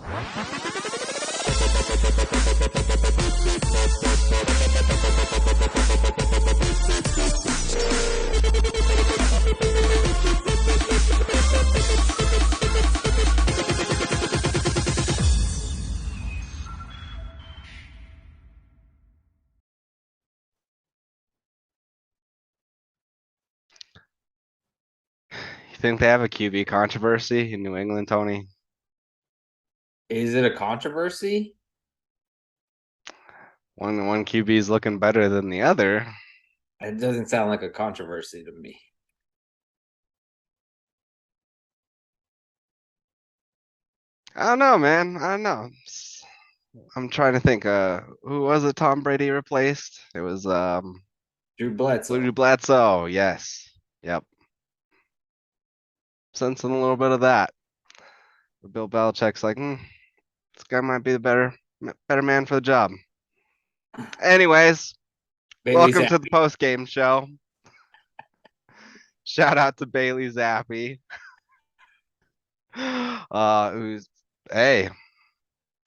You think they have a QB controversy in New England, Tony? Is it a controversy? One QB is looking better than the other. It doesn't sound like a controversy to me. I don't know, man. I don't know. I'm trying to think. Who was it? Tom Brady replaced? It was Drew Bledsoe. Bledsoe. Yes. Yep. Sensing a little bit of that. Bill Belichick's like, this guy might be the better man for the job. Anyways, Bailey welcome Zappe. to the post-game show. Shout out to Bailey Zappe. Who's hey,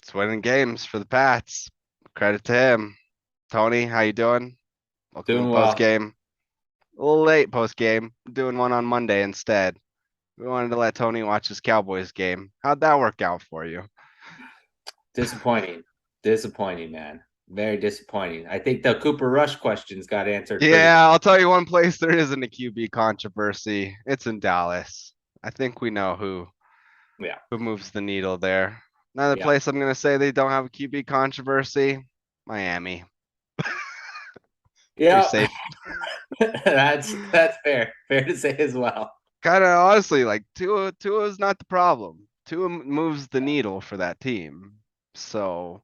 it's winning games for the Pats. Credit to him. Tony, how you doing? Welcome to Doing the well. post-game. A little late post-game. Doing one on Monday instead. We wanted to let Tony watch his Cowboys game. How'd that work out for you? Disappointing. Disappointing, man. Very disappointing. I think the Cooper Rush questions got answered pretty Yeah, I'll tell you one place there isn't a QB controversy. It's in Dallas. I think we know who Yeah. moves the needle there. Another Yeah. place I'm gonna say they don't have a QB controversy. Miami. Pretty Yeah. safe. That's fair. Fair to say as well. Kind of honestly, like Tua is not the problem. Tua moves the needle for that team. So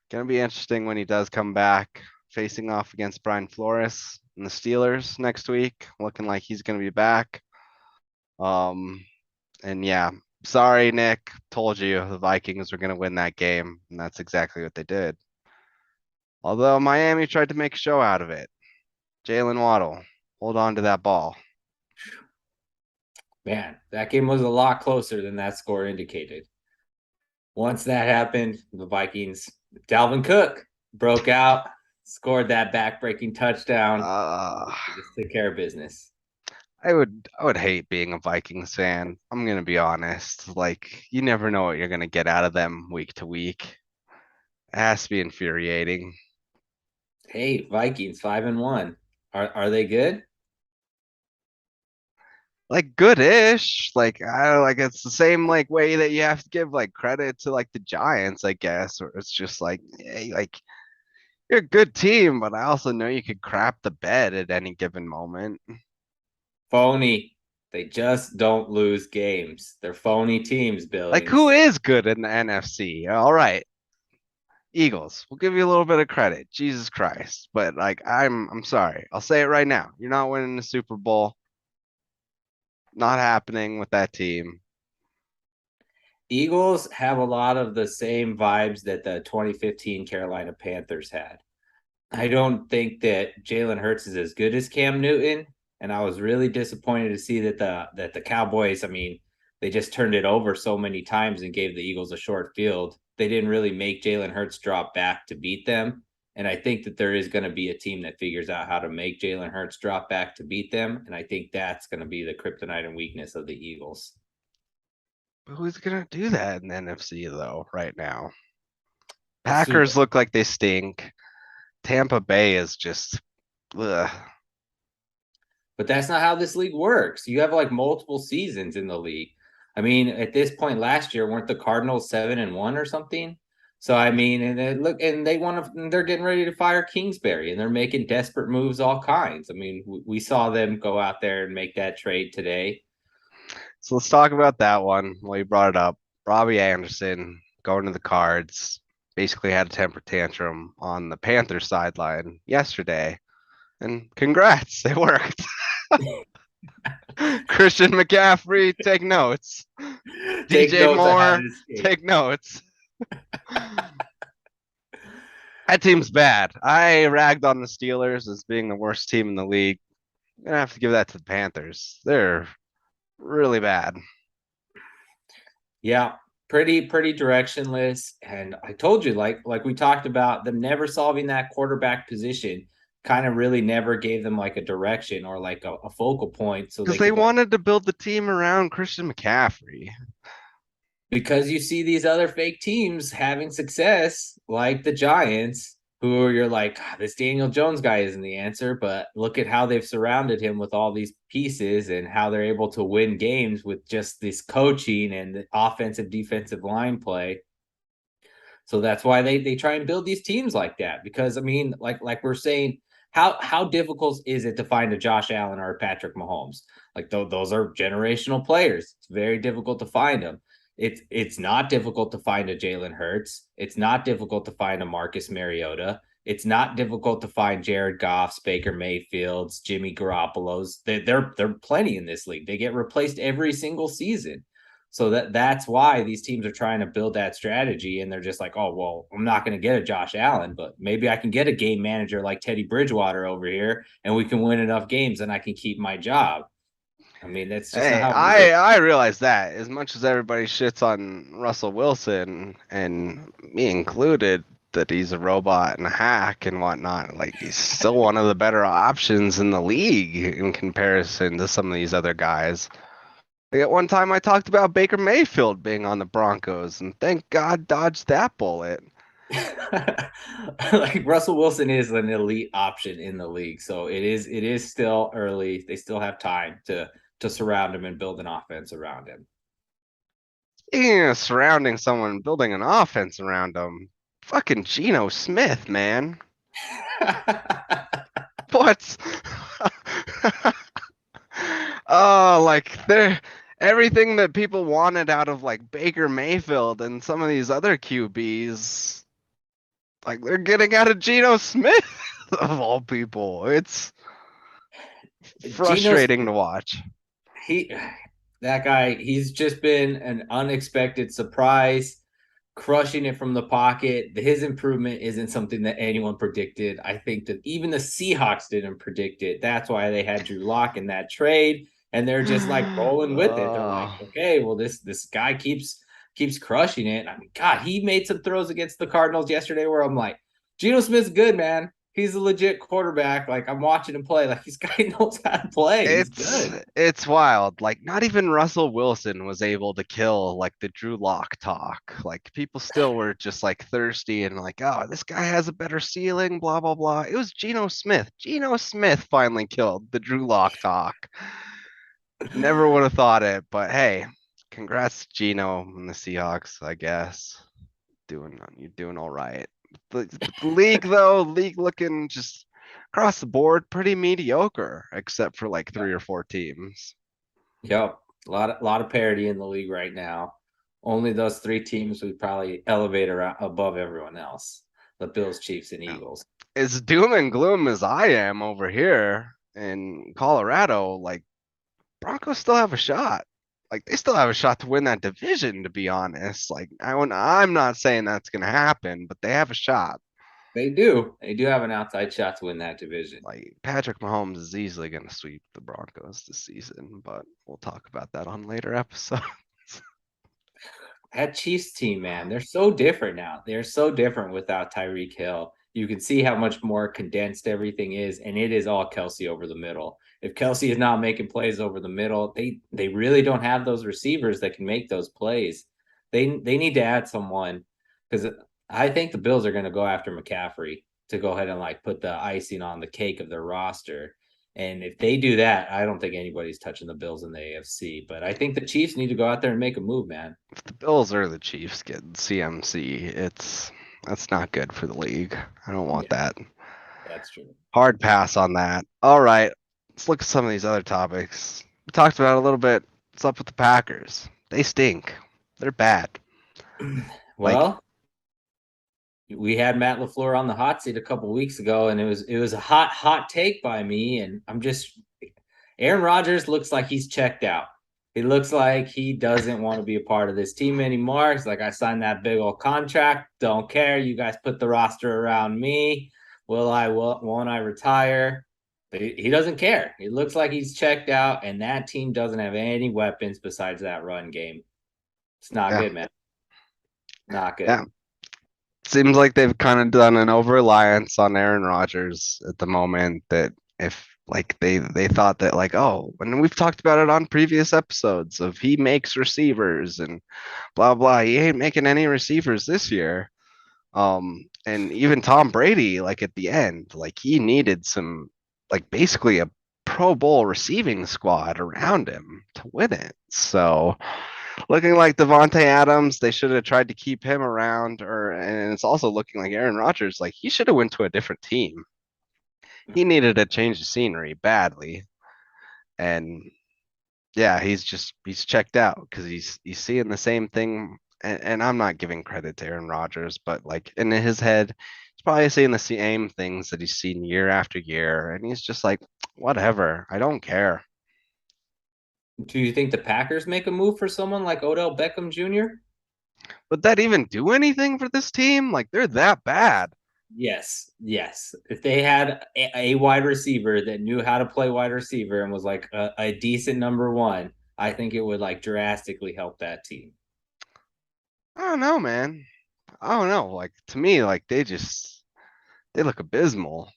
gonna be interesting when he does come back, facing off against Brian Flores and the Steelers next week. Looking like he's gonna be back. And yeah, sorry, Nick. Told you the Vikings were gonna win that game, and that's exactly what they did. Although Miami tried to make a show out of it. Jalen Waddle, hold on to that ball. Man, that game was a lot closer than that score indicated. Once that happened, the Vikings, Dalvin Cook broke out, scored that back-breaking touchdown. Just took care of business. I would hate being a Vikings fan. I'm gonna be honest. Like you never know what you're gonna get out of them week to week. It has to be infuriating. Hey, Vikings 5-1. Are they good? Like good-ish. Like I like it's the same like way that you have to give like credit to like the Giants, I guess. Or it's just like, hey, like you're a good team, but I also know you could crap the bed at any given moment. Phony. They just don't lose games. They're phony teams, Like who Billings. is good in the NFC? All right. Eagles. We'll give you a little bit of credit. Jesus Christ. But like I'm sorry. I'll say it right now. You're not winning the Super Bowl. Not happening with that team. Eagles have a lot of the same vibes that the 2015 Carolina Panthers had. I don't think that Jalen Hurts is as good as Cam Newton, and I was really disappointed to see that the Cowboys, I mean, they just turned it over so many times and gave the Eagles a short field. They didn't really make Jalen Hurts drop back to beat them. And I think that there is going to be a team that figures out how to make Jalen Hurts drop back to beat them. And I think that's going to be the kryptonite and weakness of the Eagles. But who's gonna do that in the NFC though, right now? Assume. Packers look like they stink. Tampa Bay is just ugh. But that's not how this league works. You have like multiple seasons in the league. I mean, at this point last year, weren't the Cardinals 7-1 or something? So I mean, and look, and they're getting ready to fire Kingsbury, and they're making desperate moves, all kinds. I mean, we saw them go out there and make that trade today. So let's talk about that one. Well, you brought it up. Robbie Anderson going to the Cards. Basically had a temper tantrum on the Panthers sideline yesterday. And congrats, it worked. Christian McCaffrey, take notes. Take DJ notes on how Moore, to escape. take notes. That team's bad. I ragged on the Steelers as being the worst team in the league. I'm gonna have to give that to the Panthers. They're really bad. Yeah, pretty directionless. And I told you, like we talked about, them never solving that quarterback position kind of really never gave them like a direction or like a focal point so Because they they could like, wanted to build the team around Christian McCaffrey. because you see these other fake teams having success, like the Giants, who you're like, "Ah, this Daniel Jones guy isn't the answer," but look at how they've surrounded him with all these pieces and how they're able to win games with just this coaching and the offensive defensive line play. So that's why they try and build these teams like that. Because I mean, like we're saying, how difficult is it to find a Josh Allen or a Patrick Mahomes? Like those are generational players. It's very difficult to find them. It's not difficult to find a Jalen Hurts. It's not difficult to find a Marcus Mariota. It's not difficult to find Jared Goff's, Baker Mayfield's, Jimmy Garoppolo's. They're plenty in this league. They get replaced every single season. So that's why these teams are trying to build that strategy, and they're just like, oh well, I'm not going to get a Josh Allen, but maybe I can get a game manager like Teddy Bridgewater over here, and we can win enough games, and I can keep my job. I mean, that's just Hey, how it I works. I realize that as much as everybody shits on Russell Wilson and me included, that he's a robot and a hack and whatnot, like he's still one of the better options in the league in comparison to some of these other guys. Like at one time I talked about Baker Mayfield being on the Broncos, and thank God dodged that bullet. Like Russell Wilson is an elite option in the league, so it is still early. They still have time to surround him and build an offense around him. Speaking of surrounding someone, building an offense around them, fucking Geno Smith, man. What? Oh, like they're everything that people wanted out of like Baker Mayfield and some of these other QBs, like they're getting out of Geno Smith of all people. It's Geno frustrating to watch. he that guy, he's just been an unexpected surprise, crushing it from the pocket. His improvement isn't something that anyone predicted. I think that even the Seahawks didn't predict it. That's why they had Drew Lock in that trade, and they're just like rolling with it. They're like, Oh, okay, well, this guy keeps crushing it. I mean, God, he made some throws against the Cardinals yesterday where I'm like, Geno Smith's good, man. He's a legit quarterback. Like I'm watching him play. Like this guy knows how to play. He's it's good. it's wild. Like not even Russell Wilson was able to kill like the Drew Lock talk. Like people still were just like thirsty and like, oh, this guy has a better ceiling, blah blah blah. It was Geno Smith. Geno Smith finally killed the Drew Lock talk. Never would have thought it, but hey, congrats Geno and the Seahawks, I guess. You're doing all right. The league though, league looking just across the board pretty mediocre, except for like Yeah. 3 or 4 teams. Yep. A lot of parity in the league right now. Only those three teams would probably elevate around above everyone else. The Bills, Chiefs, and Yeah. Eagles. As doom and gloom as I am over here in Colorado, like Broncos still have a shot. Like they still have a shot to win that division, to be honest. Like I'm not saying that's gonna happen, but they have a shot. They do. They do have an outside shot to win that division. Like Patrick Mahomes is easily gonna sweep the Broncos this season, but we'll talk about that on later episodes. That Chiefs team, man, they're so different now. They're so different without Tyreek Hill. You can see how much more condensed everything is, and it is all Kelsey over the middle. If Kelsey is not making plays over the middle, they really don't have those receivers that can make those plays. They need to add someone because I think the Bills are going to go after McCaffrey to go ahead and like put the icing on the cake of their roster. And if they do that, I don't think anybody's touching the Bills in the AFC. But I think the Chiefs need to go out there and make a move, man. If the Bills or the Chiefs get CMC, that's not good for the league. I don't want Yeah, that. that's true. Hard pass on that. All right, let's look at some of these other topics. We talked about it a little bit. What's up with the Packers? They stink. They're bad. Like Well, we had Matt LaFleur on the hot seat a couple weeks ago, and it was a hot take by me. And I'm just Aaron Rodgers looks like he's checked out. He looks like he doesn't want to be a part of this team anymore. It's like I signed that big old contract. Don't care. You guys put the roster around me. Won't I retire? He doesn't care. He looks like he's checked out, and that team doesn't have any weapons besides that run game. It's not yeah, good, man. Not Yeah, good. seems like they've kind of done an over reliance on Aaron Rodgers at the moment. That if like they thought that like, oh, and we've talked about it on previous episodes of he makes receivers and blah blah. He ain't making any receivers this year. And even Tom Brady, like at the end, like he needed some, like basically a Pro Bowl receiving squad around him to win it. So looking like Devontae Adams, they should have tried to keep him around, or and it's also looking like Aaron Rodgers, like he should have went to a different team. He needed a change of scenery badly, and yeah, he's checked out because he's seeing the same thing. And I'm not giving credit to Aaron Rodgers, but like in his head, he's probably seeing the same things that he's seen year after year, and he's just like, whatever, I don't care. Do you think the Packers make a move for someone like Odell Beckham Jr.? Would that even do anything for this team? Like they're that bad. Yes, yes. If they had a wide receiver that knew how to play wide receiver and was like a decent number one, I think it would like drastically help that team. I don't know, man. I don't know. Like to me, like they look abysmal.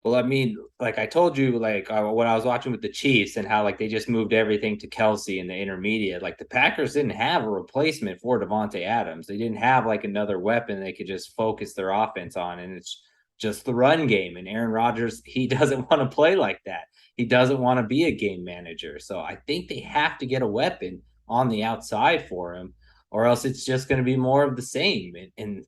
Well, I mean, like I told you, like when I was watching with the Chiefs and how like they just moved everything to Kelsey in the intermediate. Like the Packers didn't have a replacement for Devontae Adams. They didn't have like another weapon they could just focus their offense on, and it's just the run game. And Aaron Rodgers, he doesn't want to play like that. He doesn't want to be a game manager. So I think they have to get a weapon on the outside for him, or else it's just going to be more of the same. And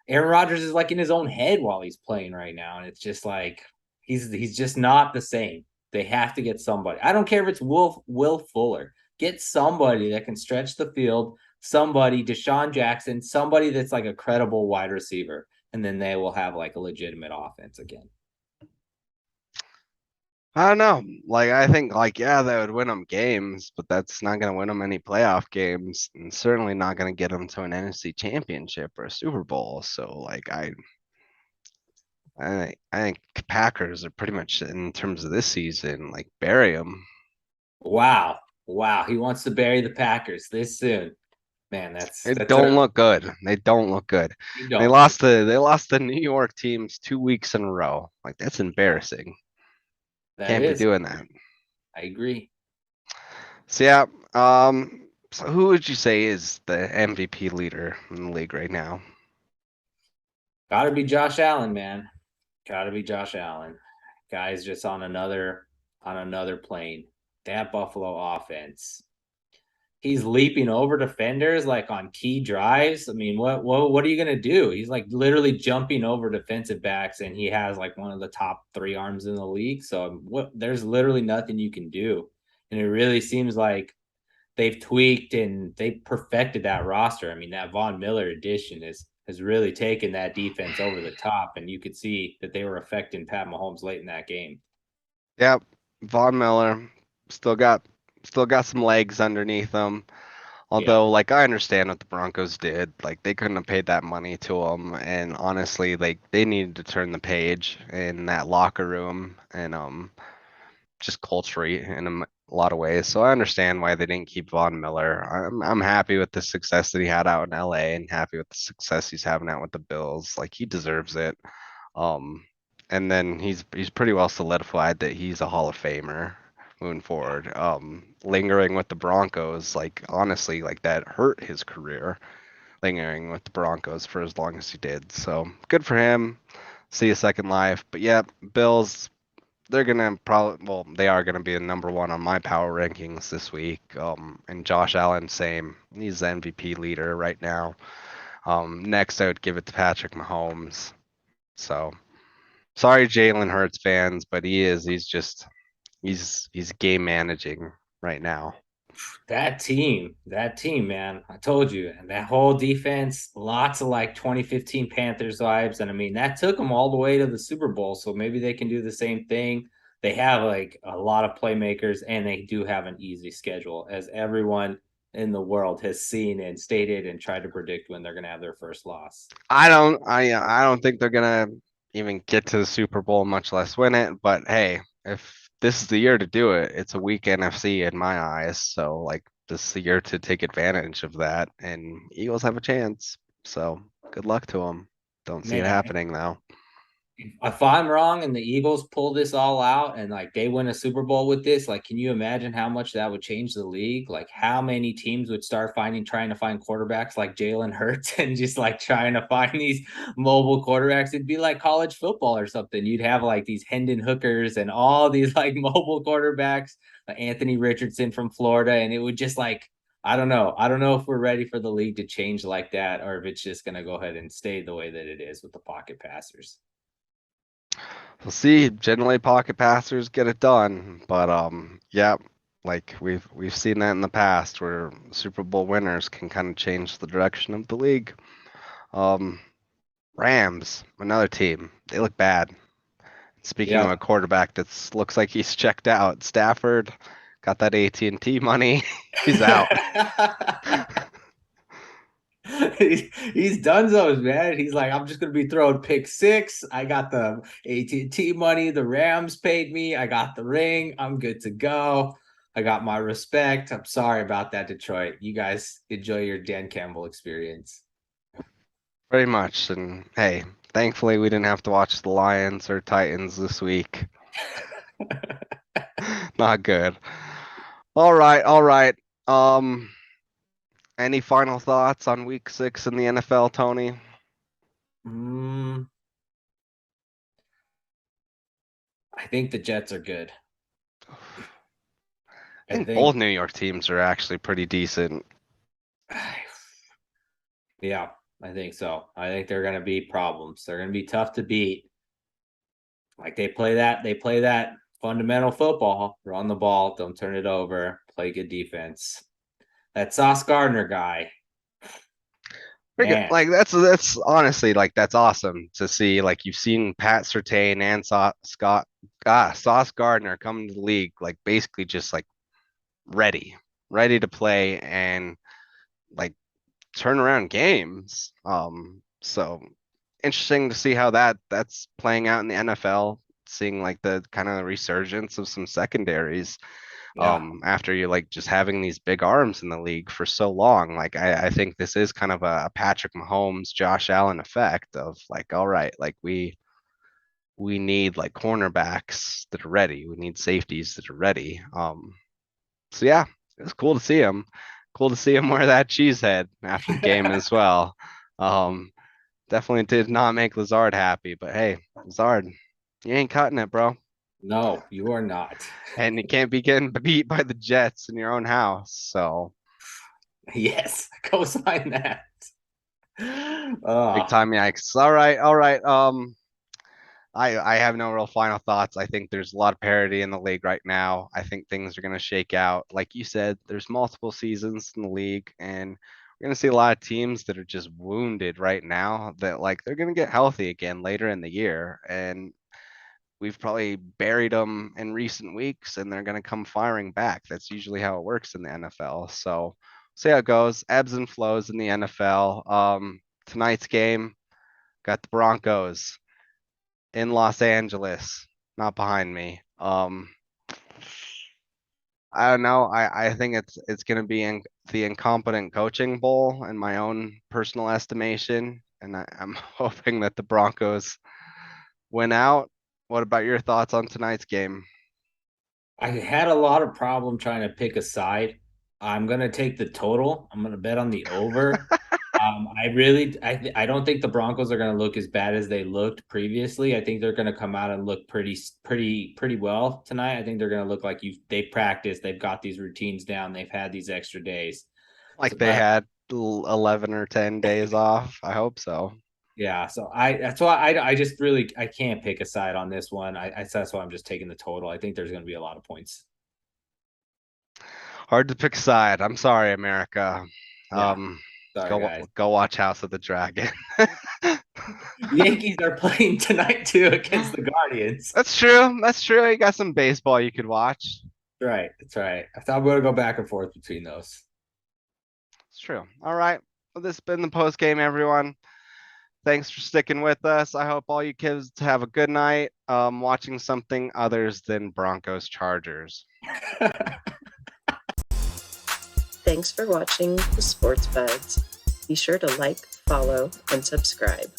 Aaron Rodgers is like in his own head while he's playing right now, and it's just like he's just not the same. They have to get somebody. I don't care if it's Will Fuller. Get somebody that can stretch the field. Somebody, Deshaun Jackson, somebody that's like a credible wide receiver, and then they will have like a legitimate offense again. I don't know. Like I think like yeah, that would win them games, but that's not going to win them any playoff games, and certainly not going to get them to an NFC championship or a Super Bowl. So like I think Packers are pretty much in terms of this season like bury them. Wow, wow, he wants to bury the Packers this soon, man. They That's don't a look good. They don't look good. you They don't. lost the New York teams 2 weeks in a row. Like that's embarrassing. That Can't be is. doing that. I agree. So yeah, so who would you say is the MVP leader in the league right now? Got to be Josh Allen, man. Got to be Josh Allen. Guy's just on another plane. That Buffalo offense. He's leaping over defenders like on key drives. I mean, what are you gonna do? He's like literally jumping over defensive backs, and he has like one of the top three arms in the league. So what? There's literally nothing you can do, and it really seems like they've tweaked and they've perfected that roster. I mean, that Von Miller addition has really taken that defense over the top, and you could see that they were affecting Pat Mahomes late in that game. Yep, Von Miller still got still got some legs underneath him. Yep, Although, like, I understand what the Broncos did. Like, they couldn't have paid that money to him, and honestly, like, they needed to turn the page in that locker room and just culturally in a lot of ways. So I understand why they didn't keep Von Miller. I'm happy with the success that he had out in LA and happy with the success he's having out with the Bills. Like, he deserves it. Um, and then he's pretty well solidified that he's a Hall of Famer moving forward. Lingering with the Broncos, like honestly, like that hurt his career, lingering with the Broncos for as long as he did. So good for him. See a second life. But yeah, Bills, they're gonna probably well, they are gonna be the number one on my power rankings this week. And Josh Allen, same. He's the MVP leader right now. Next I would give it to Patrick Mahomes. So sorry, Jalen Hurts fans, but he is. He's game managing right now. that team, man. I told you, and that whole defense, lots of like 2015 Panthers vibes. And I mean, that took them all the way to the Super Bowl. So maybe they can do the same thing. They have like a lot of playmakers, and they do have an easy schedule, as everyone in the world has seen and stated and tried to predict when they're going to have their first loss. I don't think they're gonna even get to the Super Bowl, much less win it. But hey, if this is the year to do it, it's a weak NFC in my eyes. So like this is the year to take advantage of that, and Eagles have a chance. So good luck to them. Don't see it Man, happening though. if I'm wrong and the Eagles pull this all out and like they win a Super Bowl with this, like, can you imagine how much that would change the league? Like, how many teams would start trying to find quarterbacks like Jalen Hurts and just like trying to find these mobile quarterbacks? It'd be like college football or something. You'd have like these Hendon Hookers and all these like mobile quarterbacks, Anthony Richardson from Florida, and it would just like, I don't know. I don't know if we're ready for the league to change like that or if it's just going to go ahead and stay the way that it is with the pocket passers. We'll see. Generally, pocket passers get it done, but yeah, like we've seen that in the past where Super Bowl winners can kind of change the direction of the league. Um, Rams, another team, they look bad. Speaking of Yeah. a quarterback that looks like he's checked out, Stafford got that AT&T money. He's out. He's done those, man. He's like, I'm just gonna be throwing pick six. I got the AT&T money. The Rams paid me. I got the ring. I'm good to go. I got my respect. I'm sorry about that, Detroit. You guys enjoy your Dan Campbell experience. Very much. And hey, thankfully we didn't have to watch the Lions or Titans this week. Not good. All right, all right. Um, any final thoughts on week 6 in the NFL, Tony? Mm, I think the Jets are good. I I think both think, New York teams are actually pretty decent. yeah, I think so. I think they're gonna be problems. They're gonna be tough to beat. Like they play that fundamental football, run the ball, don't turn it over, play good defense. That Sauce Gardner guy, man, Like that's honestly like that's awesome to see. Like you've seen Pat Surtain and Sauce Gardner come to the league like basically just like ready, ready to play and like turn around games. So interesting to see how that's playing out in the NFL, seeing like the kind of resurgence of some secondaries yeah, after you like just having these big arms in the league for so long. Like I think this is kind of a Patrick Mahomes, Josh Allen effect of like, all right, like we need like cornerbacks that are ready. We need safeties that are ready. So yeah, it was cool to see him. Cool to see him wear that cheese head after the game as well. Um, Definitely did not make Lazard happy, but hey, Lazard, you ain't cutting it, bro. no, you are not. And you can't be getting beat by the Jets in your own house. So Yes, go sign that. big Oh, time yikes. All right, all right. I have no real final thoughts. I think there's a lot of parity in the league right now. I think things are going to shake out. Like you said, there's multiple seasons in the league, and we're going to see a lot of teams that are just wounded right now that like they're going to get healthy again later in the year. And we've probably buried them in recent weeks and they're going to come firing back. That's usually how it works in the NFL. So see how it goes. Ebbs and flows in the NFL. Tonight's game got the Broncos in Los Angeles, not behind me. I don't know. I think it's going to be in the incompetent coaching bowl in my own personal estimation, and I'm hoping that the Broncos win out. What about your thoughts on tonight's game? I had a lot of problem trying to pick a side. I'm gonna take the total. I'm gonna bet on the over. I don't think the Broncos are gonna look as bad as they looked previously. I think they're gonna come out and look pretty well tonight. I think they're gonna look like they practiced, they've got these routines down, they've had these extra days. So, Like they had 11 or 10 days off. I hope so. yeah, so that's why I just really I can't pick a side on this one. That's why I'm just taking the total. I think there's gonna be a lot of points. Hard to pick a side. I'm sorry, America. Yeah, Um, sorry go guys. go watch House of the Dragon. Yankees are playing tonight too against the Guardians. That's true. That's true. You got some baseball you could watch. That's right. That's right. I thought we were gonna go back and forth between those. It's true. All right. Well, this has been the post game, everyone. Thanks for sticking with us. I hope all you kids have a good night watching something others than Broncos Chargers. Thanks for watching the Sports Buds. Be sure to like, follow, and subscribe.